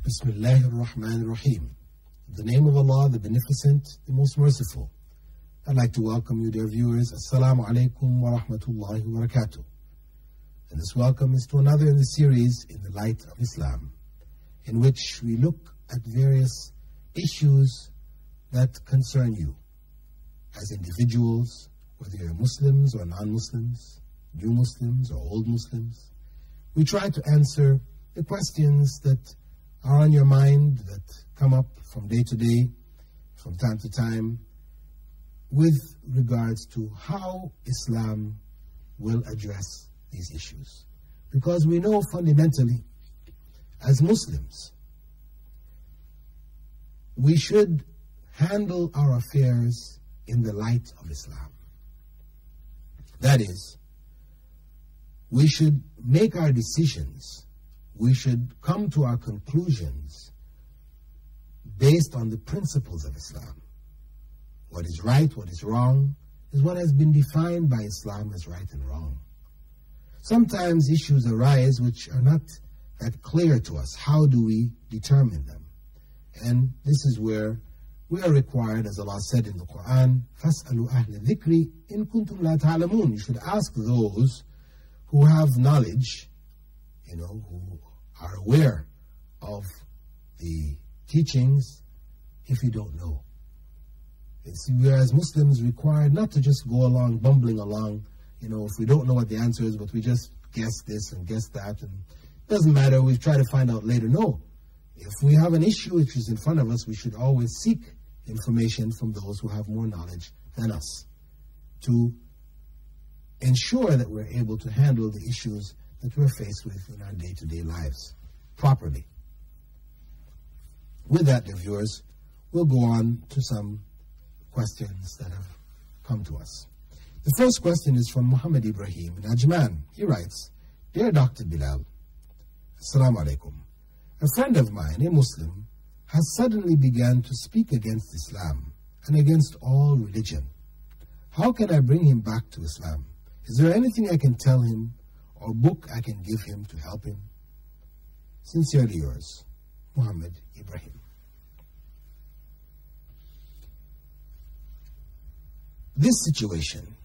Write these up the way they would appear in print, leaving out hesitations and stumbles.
Bismillahir Rahmanir Rahim. In the name of Allah, the Beneficent, the Most Merciful. I'd like to welcome you, dear viewers. Assalamu alaikum wa rahmatullahi wa barakatuh. And this welcome is to another in the series, In the Light of Islam, in which we look at various issues that concern you as individuals, whether you're Muslims or non-Muslims, new Muslims or old Muslims. We try to answer the questions that are on your mind, that come up from day to day, from time to time, with regards to how Islam will address these issues. Because we know fundamentally, as Muslims, we should handle our affairs in the light of Islam. That is, we should make our decisions, we should come to our conclusions based on the principles of Islam. What is right, what is wrong, is what has been defined by Islam as right and wrong. Sometimes issues arise which are not that clear to us. How do we determine them? And this is where we are required, as Allah said in the Quran, فَاسْأَلُوا أَهْلَ الذِّكْرِ إِن كُنتُمْ لَا تَعْلَمُونَ. You should ask those who have knowledge, who are aware of the teachings, if you don't know. We are as Muslims required not to just go along, bumbling along, if we don't know what the answer is, but we just guess this and guess that, and it doesn't matter, we try to find out later. No. If we have an issue which is in front of us, we should always seek information from those who have more knowledge than us to ensure that we're able to handle the issues that we're faced with in our day-to-day lives properly. With that, dear viewers, we'll go on to some questions that have come to us. The first question is from Muhammad Ibrahim in Ajman. He writes, Dear Dr. Bilal, Assalamu alaikum. A friend of mine, a Muslim, has suddenly begun to speak against Islam and against all religion. How can I bring him back to Islam? Is there anything I can tell him or book I can give him to help him? Sincerely yours, Muhammad Ibrahim. This situation,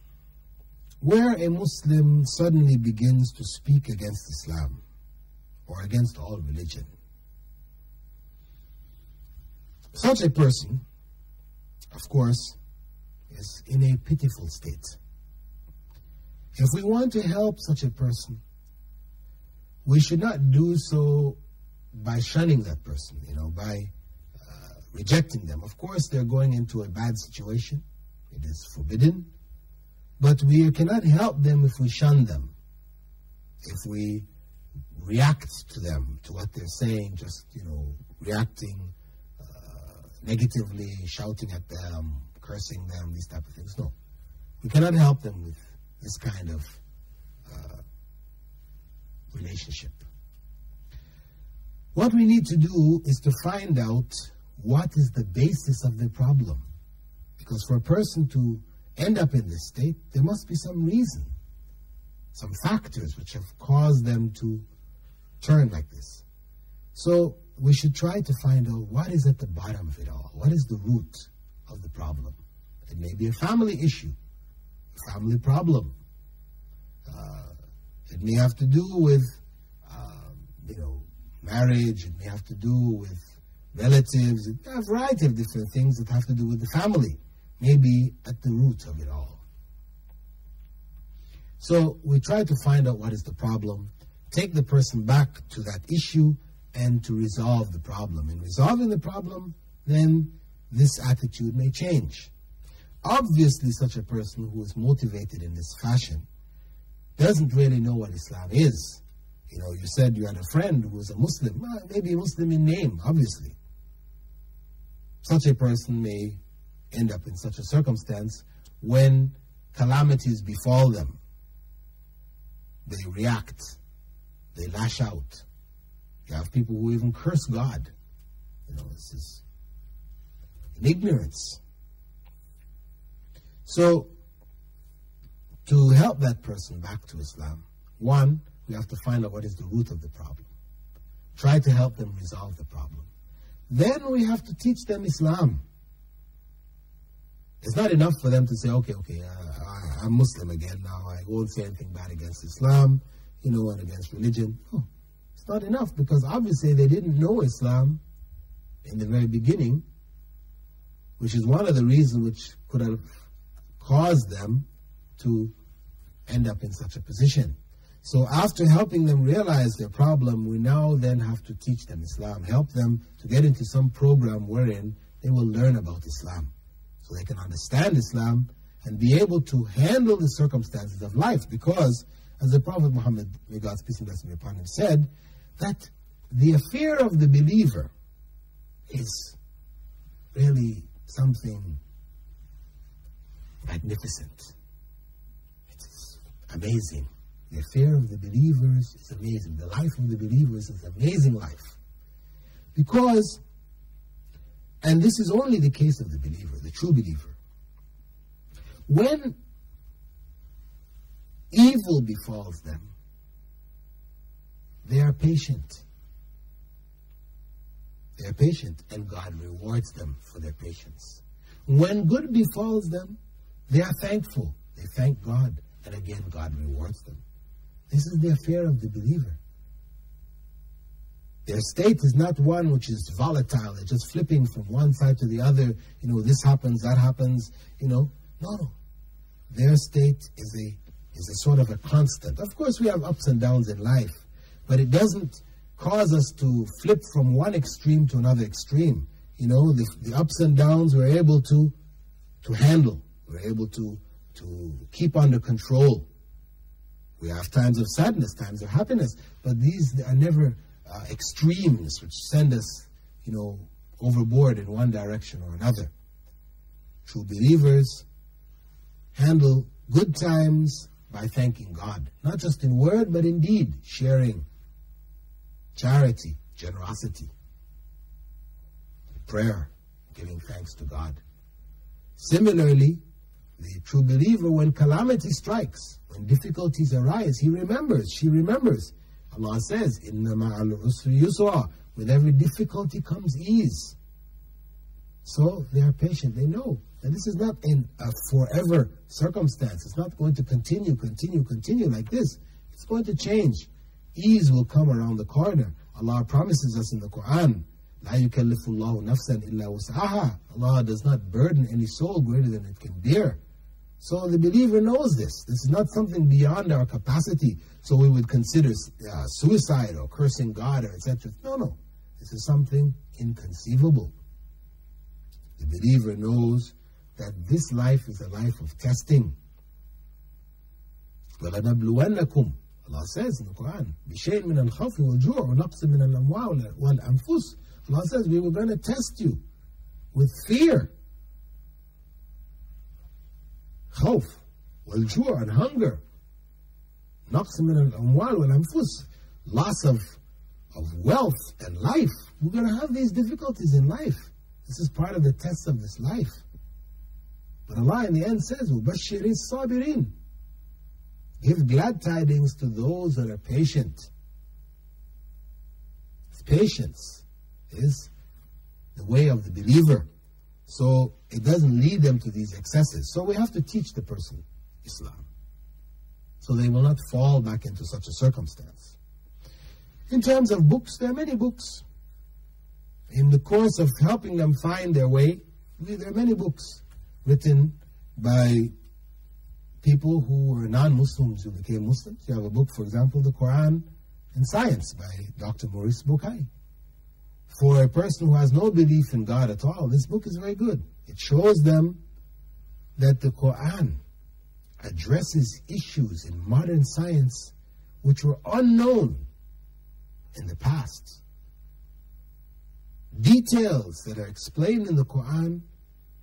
where a Muslim suddenly begins to speak against Islam or against all religion, such a person, of course, is in a pitiful state. If we want to help such a person, we should not do so by shunning that person, by rejecting them. Of course, they're going into a bad situation. It is forbidden. But we cannot help them if we shun them, if we react to them, to what they're saying, just, reacting negatively, shouting at them, cursing them, these type of things. No. We cannot help them with this kind of relationship. What we need to do is to find out what is the basis of the problem. Because for a person to end up in this state, there must be some reason, some factors which have caused them to turn like this. So we should try to find out what is at the bottom of it all. What is the root of the problem? It may be a family issue, a family problem. It may have to do with, marriage. It may have to do with relatives. A variety of different things that have to do with the family. Maybe at the root of it all. So we try to find out what is the problem, take the person back to that issue, and to resolve the problem. In resolving the problem, then this attitude may change. Obviously, such a person who is motivated in this fashion doesn't really know what Islam is. You said you had a friend who was a Muslim. Well, maybe a Muslim in name, obviously. Such a person may end up in such a circumstance when calamities befall them. They react. They lash out. You have people who even curse God. This is in ignorance. So, to help that person back to Islam, one, we have to find out what is the root of the problem. Try to help them resolve the problem. Then we have to teach them Islam. It's not enough for them to say, okay, I'm Muslim again now. I won't say anything bad against Islam, and against religion. No, it's not enough, because obviously they didn't know Islam in the very beginning, which is one of the reasons which could have caused them to end up in such a position. So after helping them realize their problem, we now then have to teach them Islam, help them to get into some program wherein they will learn about Islam, so they can understand Islam and be able to handle the circumstances of life. Because, as the Prophet Muhammad, may God's peace and blessing be upon him, said, that the affair of the believer is really something magnificent. It is amazing. The affair of the believers is amazing. The life of the believers is an amazing life. Because, and this is only the case of the believer, the true believer, when evil befalls them, they are patient. They are patient, and God rewards them for their patience. When good befalls them, they are thankful. They thank God, and again God rewards them. This is the affair of the believer. Their state is not one which is volatile. They're just flipping from one side to the other. This happens, that happens. No. Their state is a sort of a constant. Of course, we have ups and downs in life, but it doesn't cause us to flip from one extreme to another extreme. The ups and downs we're able to handle. We're able to keep under control. We have times of sadness, times of happiness, but these are never extremes which send us, overboard in one direction or another. True believers handle good times by thanking God, not just in word, but in deed, sharing, charity, generosity, prayer, giving thanks to God. Similarly, the true believer, when calamity strikes, when difficulties arise, he remembers, she remembers. Allah says, "Inna ma'al usri yusra." With every difficulty comes ease. So they are patient. They know that this is not in a forever circumstance. It's not going to continue like this. It's going to change. Ease will come around the corner. Allah promises us in the Quran, "La yukallifu Allahu nafsan illa wus'aha." Allah does not burden any soul greater than it can bear. So the believer knows this. This is not something beyond our capacity, so we would consider suicide or cursing God or etc. No. This is something inconceivable. The believer knows that this life is a life of testing. وَلَنَبْلُوَنَّكُمْ, Allah says in the Quran, بِشَيْءٍ مِنَ الْخَوْفِ وَالْجُوعِ وَنَقْصٍ مِنَ الْأَمْوَالِ وَالْأَنفُسِ. Allah says we were going to test you with fear, khawf, wal-ju' and hunger, naqs min al-amwal wal-anfus, loss of wealth and life. We're going to have these difficulties in life. This is part of the test of this life. But Allah in the end says, وَبَشِّرِ الصَّابِرِينَ. Give glad tidings to those that are patient. Patience is the way of the believer. So it doesn't lead them to these excesses. So we have to teach the person Islam, so they will not fall back into such a circumstance. In terms of books, there are many books. In the course of helping them find their way, there are many books written by people who were non-Muslims who became Muslims. You have a book, for example, The Quran and Science by Dr. Maurice Bukai. For a person who has no belief in God at all, this book is very good. It shows them that the Quran addresses issues in modern science which were unknown in the past. Details that are explained in the Quran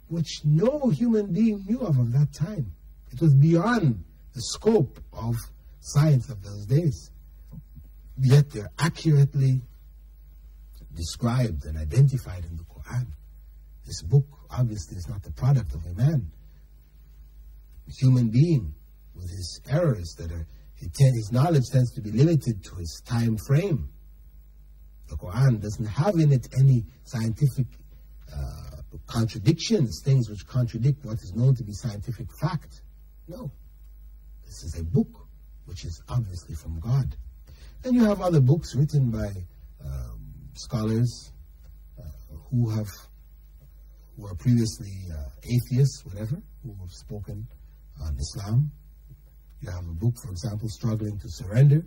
which no human being knew of at that time. It was beyond the scope of science of those days. Yet they're accurately described and identified in the Quran. This book obviously is not the product of a man. A human being with his errors his knowledge tends to be limited to his time frame. The Quran doesn't have in it any scientific contradictions, things which contradict what is known to be scientific fact. No. This is a book which is obviously from God. Then you have other books written by scholars who were previously atheists, whatever, who have spoken on Islam. You have a book, for example, Struggling to Surrender,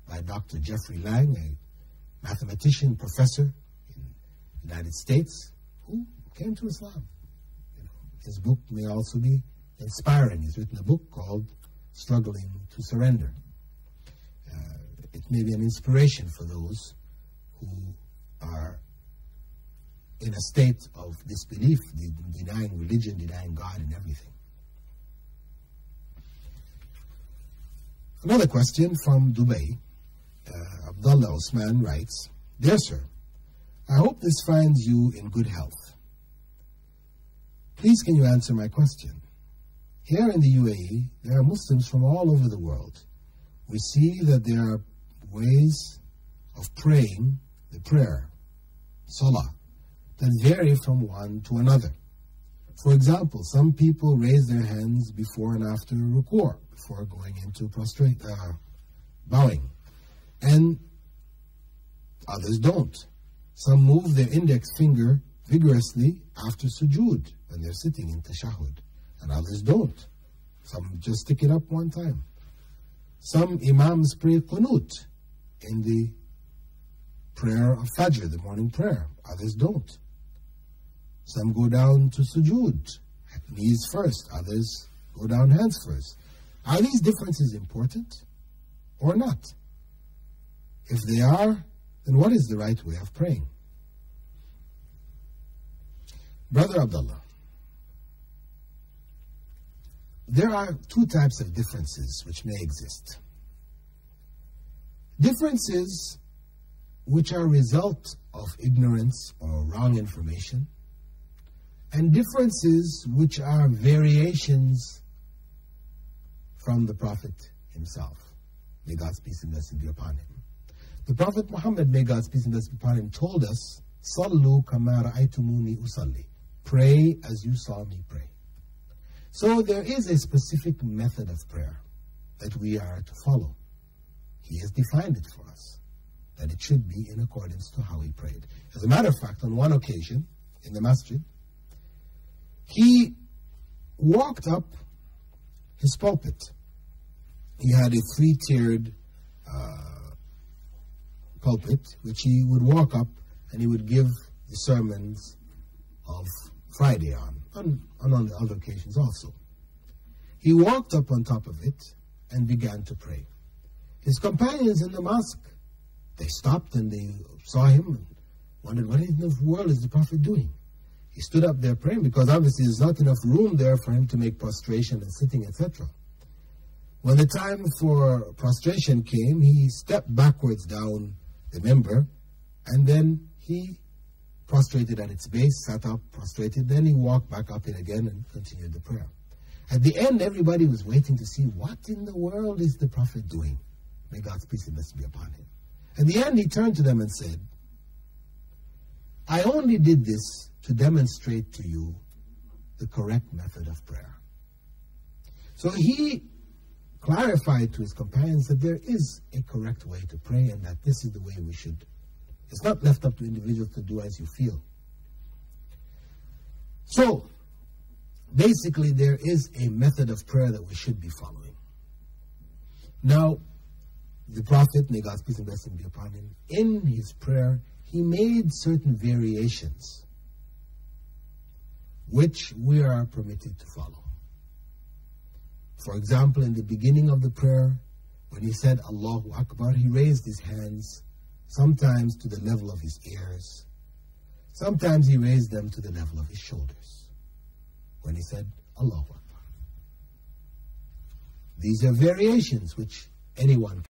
by Dr. Jeffrey Lang, a mathematician, professor in the United States, who came to Islam. His book may also be inspiring. He's written a book called Struggling to Surrender. It may be an inspiration for those who are in a state of disbelief, denying religion, denying God and everything. Another question from Dubai. Abdullah Osman writes, Dear Sir, I hope this finds you in good health. Please can you answer my question? Here in the UAE, there are Muslims from all over the world. We see that there are ways of praying the prayer, salah, that vary from one to another. For example, some people raise their hands before and after ruku', before going into bowing, and others don't. Some move their index finger vigorously after sujood when they're sitting in tashahhud, and others don't. Some just stick it up one time. Some imams pray qunut in the prayer of Fajr, the morning prayer. Others don't. Some go down to sujood, knees first. Others go down hands first. Are these differences important or not? If they are, then what is the right way of praying? Brother Abdullah, there are two types of differences which may exist. Differences which are a result of ignorance or wrong information, and differences which are variations from the Prophet himself. May God's peace and blessing be upon him. The Prophet Muhammad, may God's peace and blessing be upon him, told us, Sallu kama ra'aytumuni usalli. Pray as you saw me pray. So there is a specific method of prayer that we are to follow. He has defined it for us, that it should be in accordance to how he prayed. As a matter of fact, on one occasion in the masjid, he walked up his pulpit. He had a three-tiered pulpit, which he would walk up and he would give the sermons of Friday on other occasions also. He walked up on top of it and began to pray. His companions in the mosque, they stopped and they saw him and wondered, what in the world is the Prophet doing? He stood up there praying because obviously there's not enough room there for him to make prostration and sitting, etc. When the time for prostration came, he stepped backwards down the member, and then he prostrated at its base, sat up, prostrated, then he walked back up it again and continued the prayer. At the end, everybody was waiting to see what in the world is the Prophet doing. May God's peace and blessing be upon him. At the end, he turned to them and said, I only did this to demonstrate to you the correct method of prayer. So he clarified to his companions that there is a correct way to pray and that this is the way we should. It's not left up to individuals to do as you feel. So, basically there is a method of prayer that we should be following. Now, the Prophet, may God's peace and blessing be upon him, in his prayer, he made certain variations which we are permitted to follow. For example, in the beginning of the prayer, when he said Allahu Akbar, he raised his hands sometimes to the level of his ears. Sometimes he raised them to the level of his shoulders when he said Allahu Akbar. These are variations which anyone